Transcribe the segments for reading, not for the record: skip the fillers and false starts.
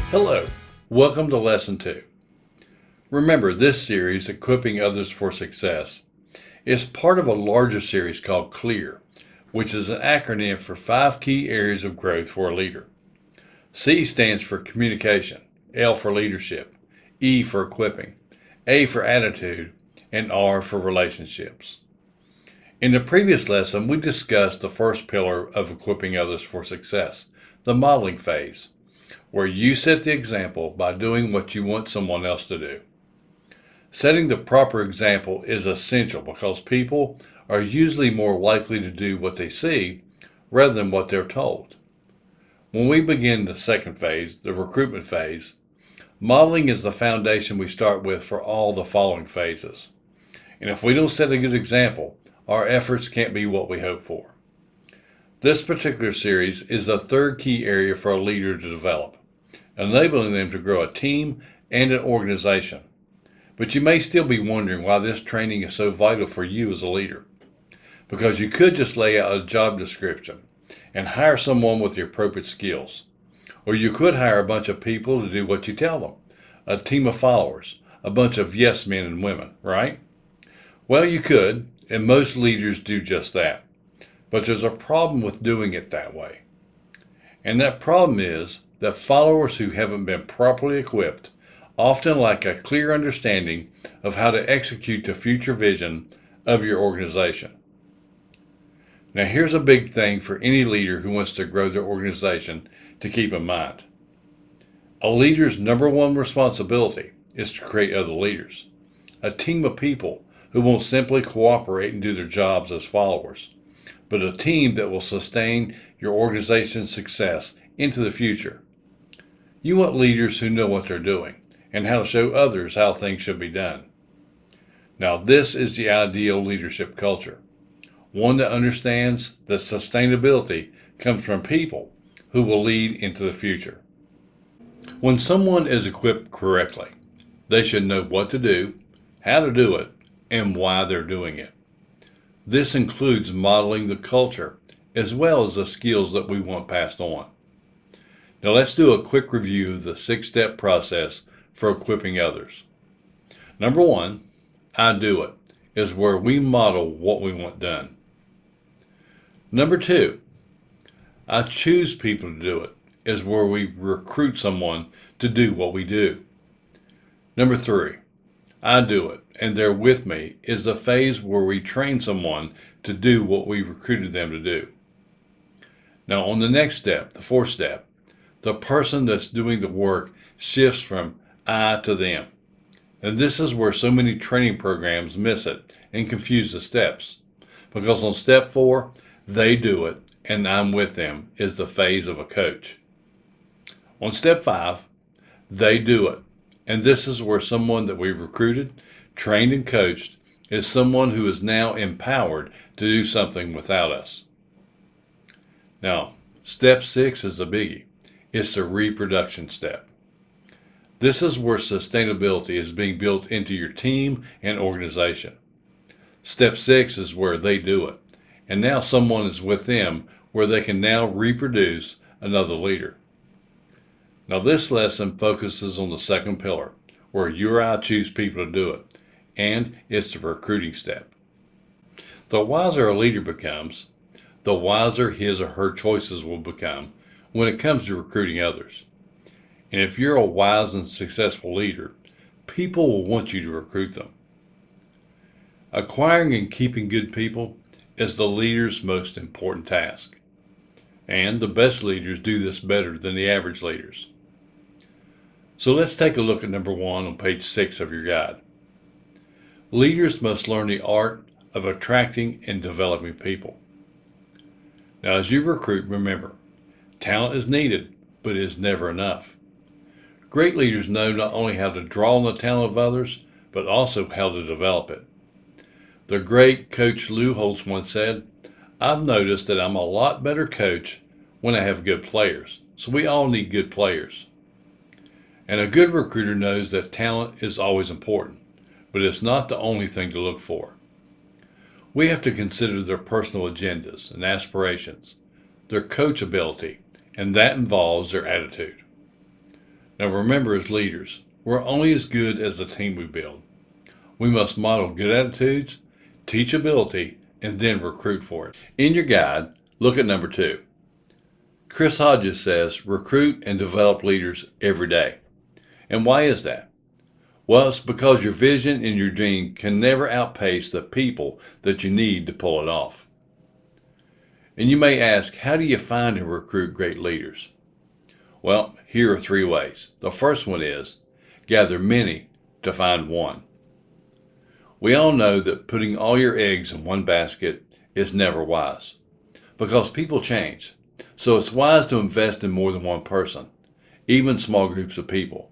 Hello, welcome to Lesson 2. Remember, this series, Equipping Others for Success, is part of a larger series called CLEAR, which is an acronym for 5 key areas of growth for a leader. C stands for communication, L for leadership, E for equipping, A for attitude, and R for relationships. In the previous lesson, we discussed the first pillar of equipping others for success, the modeling phase, where you set the example by doing what you want someone else to do. Setting the proper example is essential because people are usually more likely to do what they see rather than what they're told. When we begin the second phase, the recruitment phase, modeling is the foundation we start with for all the following phases. And if we don't set a good example, our efforts can't be what we hope for. This particular series is the third key area for a leader to develop, enabling them to grow a team and an organization. But you may still be wondering why this training is so vital for you as a leader. Because you could just lay out a job description and hire someone with the appropriate skills. Or you could hire a bunch of people to do what you tell them, a team of followers, a bunch of yes men and women, right? Well, you could, and most leaders do just that. But there's a problem with doing it that way. And that problem is that followers who haven't been properly equipped often lack a clear understanding of how to execute the future vision of your organization. Now, here's a big thing for any leader who wants to grow their organization to keep in mind. A leader's number one responsibility is to create other leaders, a team of people who won't simply cooperate and do their jobs as followers, but a team that will sustain your organization's success into the future. You want leaders who know what they're doing and how to show others how things should be done. Now, this is the ideal leadership culture, one that understands that sustainability comes from people who will lead into the future. When someone is equipped correctly, they should know what to do, how to do it, and why they're doing it. This includes modeling the culture as well as the skills that we want passed on. Now let's do a quick review of the 6-step process for equipping others. Number 1, I do it, is where we model what we want done. Number 2, I choose people to do it, is where we recruit someone to do what we do. Number 3, I do it, and they're with me, is the phase where we train someone to do what we recruited them to do. Now, on the next step, the 4th step, the person that's doing the work shifts from I to them. And this is where so many training programs miss it and confuse the steps. Because on step 4, they do it, and I'm with them, is the phase of a coach. On step 5, they do it. And this is where someone that we recruited, trained, and coached is someone who is now empowered to do something without us. Now, step 6 is a biggie. It's the reproduction step. This is where sustainability is being built into your team and organization. Step 6 is where they do it. And now someone is with them where they can now reproduce another leader. Now, this lesson focuses on the second pillar, where you or I choose people to do it, and it's the recruiting step. The wiser a leader becomes, the wiser his or her choices will become when it comes to recruiting others. And if you're a wise and successful leader, people will want you to recruit them. Acquiring and keeping good people is the leader's most important task. And the best leaders do this better than the average leaders. So let's take a look at number 1 on page 6 of your guide. Leaders must learn the art of attracting and developing people. Now, as you recruit, remember, talent is needed, but it is never enough. Great leaders know not only how to draw on the talent of others, but also how to develop it. The great coach Lou Holtz once said, I've noticed that I'm a lot better coach when I have good players. So we all need good players. And a good recruiter knows that talent is always important, but it's not the only thing to look for. We have to consider their personal agendas and aspirations, their coachability, and that involves their attitude. Now remember, as leaders, we're only as good as the team we build. We must model good attitudes, teach ability, and then recruit for it. In your guide, look at number 2. Chris Hodges says, recruit and develop leaders every day. And why is that? Well, it's because your vision and your dream can never outpace the people that you need to pull it off. And you may ask, how do you find and recruit great leaders? Well, here are 3 ways. The first one is, gather many to find one. We all know that putting all your eggs in one basket is never wise, because people change. So it's wise to invest in more than one person, even small groups of people.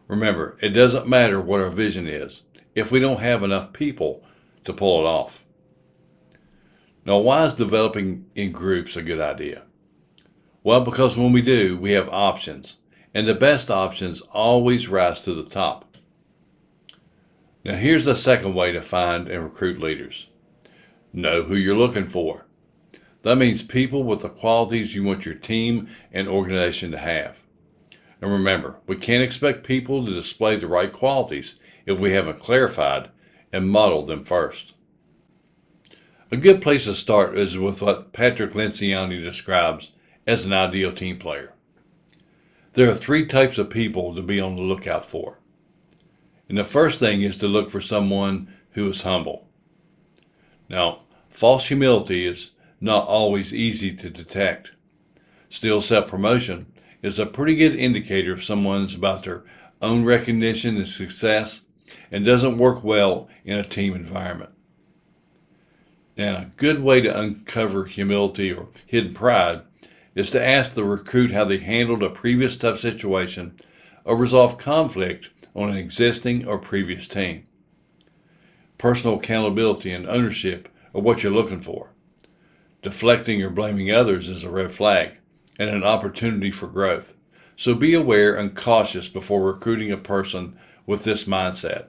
Remember, it doesn't matter what our vision is if we don't have enough people to pull it off. Now, why is developing in groups a good idea? Well, because when we do, we have options, and the best options always rise to the top. Now, here's the second way to find and recruit leaders. Know who you're looking for. That means people with the qualities you want your team and organization to have. And remember, we can't expect people to display the right qualities if we haven't clarified and modeled them first. A good place to start is with what Patrick Lencioni describes as an ideal team player. There are 3 types of people to be on the lookout for. And the first thing is to look for someone who is humble. Now, false humility is not always easy to detect. Still, self-promotion is a pretty good indicator if someone's about their own recognition and success and doesn't work well in a team environment. Now, a good way to uncover humility or hidden pride is to ask the recruit how they handled a previous tough situation or resolved conflict on an existing or previous team. Personal accountability and ownership are what you're looking for. Deflecting or blaming others is a red flag and an opportunity for growth. So be aware and cautious before recruiting a person with this mindset.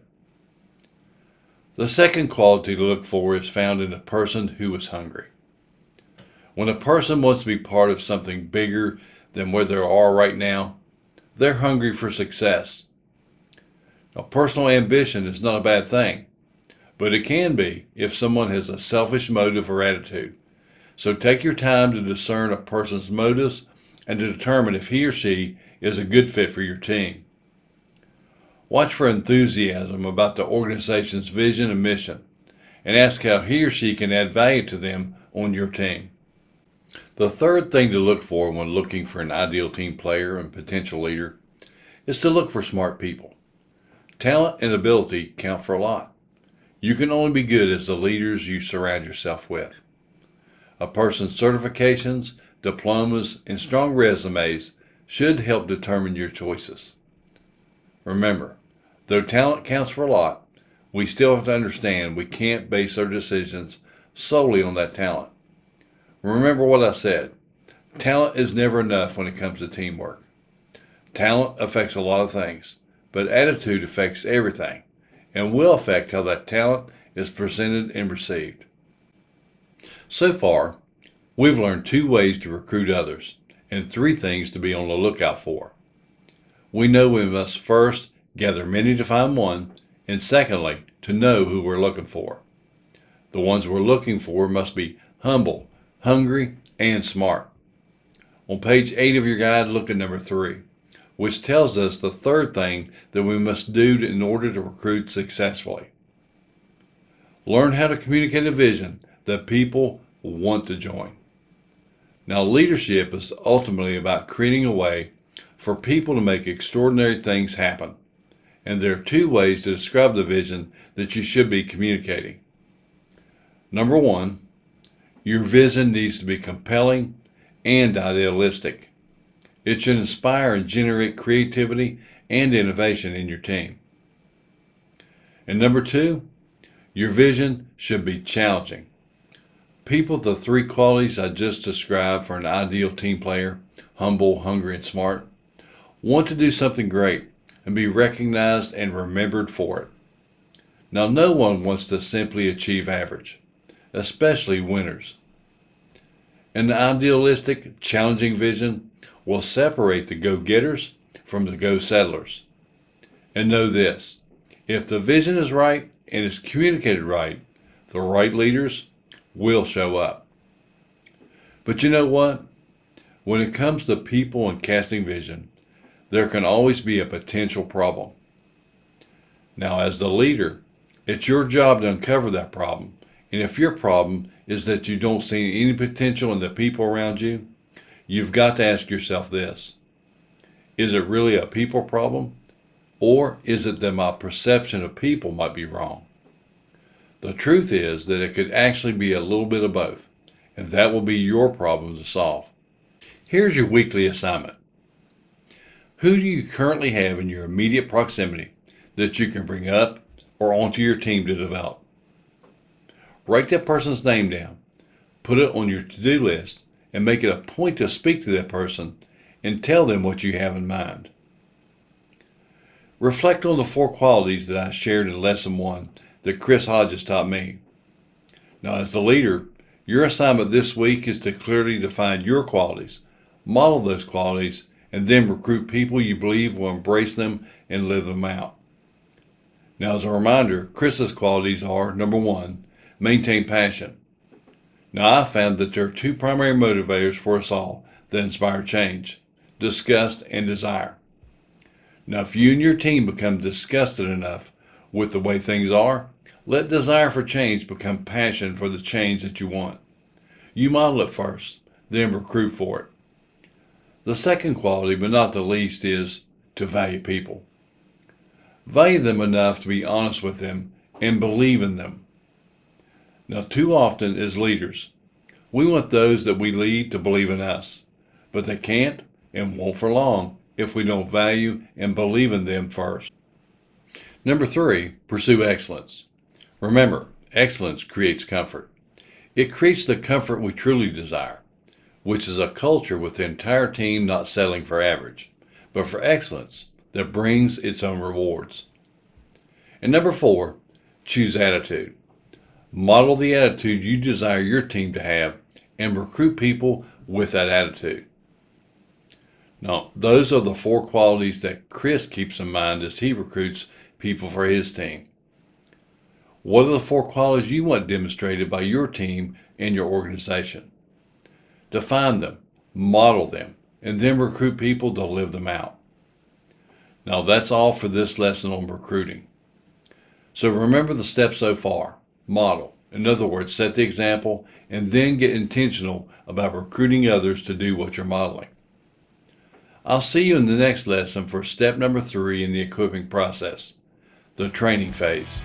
The second quality to look for is found in a person who is hungry. When a person wants to be part of something bigger than where they are right now, they're hungry for success. Now, personal ambition is not a bad thing, but it can be if someone has a selfish motive or attitude. So take your time to discern a person's motives and to determine if he or she is a good fit for your team. Watch for enthusiasm about the organization's vision and mission, and ask how he or she can add value to them on your team. The third thing to look for when looking for an ideal team player and potential leader is to look for smart people. Talent and ability count for a lot. You can only be good as the leaders you surround yourself with. A person's certifications, diplomas, and strong resumes should help determine your choices. Remember, though talent counts for a lot, we still have to understand we can't base our decisions solely on that talent. Remember what I said. Talent is never enough when it comes to teamwork. Talent affects a lot of things, but attitude affects everything and will affect how that talent is presented and received. So far, we've learned 2 ways to recruit others and 3 things to be on the lookout for. We know we must first gather many to find one, and secondly, to know who we're looking for. The ones we're looking for must be humble, hungry, and smart. On page 8 of your guide, look at number 3, which tells us the third thing that we must do in order to recruit successfully. Learn how to communicate a vision that people want to join. Now, leadership is ultimately about creating a way for people to make extraordinary things happen. And there are 2 ways to describe the vision that you should be communicating. Number 1, your vision needs to be compelling and idealistic. It should inspire and generate creativity and innovation in your team. And number 2, your vision should be challenging. People with the 3 qualities I just described for an ideal team player, humble, hungry, and smart, want to do something great and be recognized and remembered for it. Now, no one wants to simply achieve average, especially winners. An idealistic, challenging vision will separate the go-getters from the Go Settlers. And know this, if the vision is right and is communicated right, the right leaders will show up. But you know what? When it comes to people and casting vision, there can always be a potential problem. Now, as the leader, it's your job to uncover that problem. And if your problem is that you don't see any potential in the people around you, you've got to ask yourself this. Is it really a people problem? Or is it that my perception of people might be wrong? The truth is that it could actually be a little bit of both, and that will be your problem to solve. Here's your weekly assignment. Who do you currently have in your immediate proximity that you can bring up or onto your team to develop? Write that person's name down, put it on your to-do list, and make it a point to speak to that person and tell them what you have in mind. Reflect on the 4 qualities that I shared in Lesson 1 that Chris Hodges taught me. Now, as the leader, your assignment this week is to clearly define your qualities, model those qualities, and then recruit people you believe will embrace them and live them out. Now, as a reminder, Chris's qualities are, number 1, maintain passion. Now, I found that there are 2 primary motivators for us all that inspire change: disgust and desire. Now, if you and your team become disgusted enough with the way things are, let desire for change become passion for the change that you want. You model it first, then recruit for it. The second quality, but not the least, is to value people. Value them enough to be honest with them and believe in them. Now, too often as leaders, we want those that we lead to believe in us, but they can't and won't for long if we don't value and believe in them first. Number 3, pursue excellence. Remember, excellence creates comfort. It creates the comfort we truly desire, which is a culture with the entire team not settling for average, but for excellence that brings its own rewards. And number 4, choose attitude. Model the attitude you desire your team to have and recruit people with that attitude. Now, those are the 4 qualities that Chris keeps in mind as he recruits people for his team. What are the 4 qualities you want demonstrated by your team and your organization? Define them, model them, and then recruit people to live them out. Now, that's all for this lesson on recruiting. So remember the steps so far. Model. In other words, set the example, and then get intentional about recruiting others to do what you're modeling. I'll see you in the next lesson for step number 3 in the equipping process, the training phase.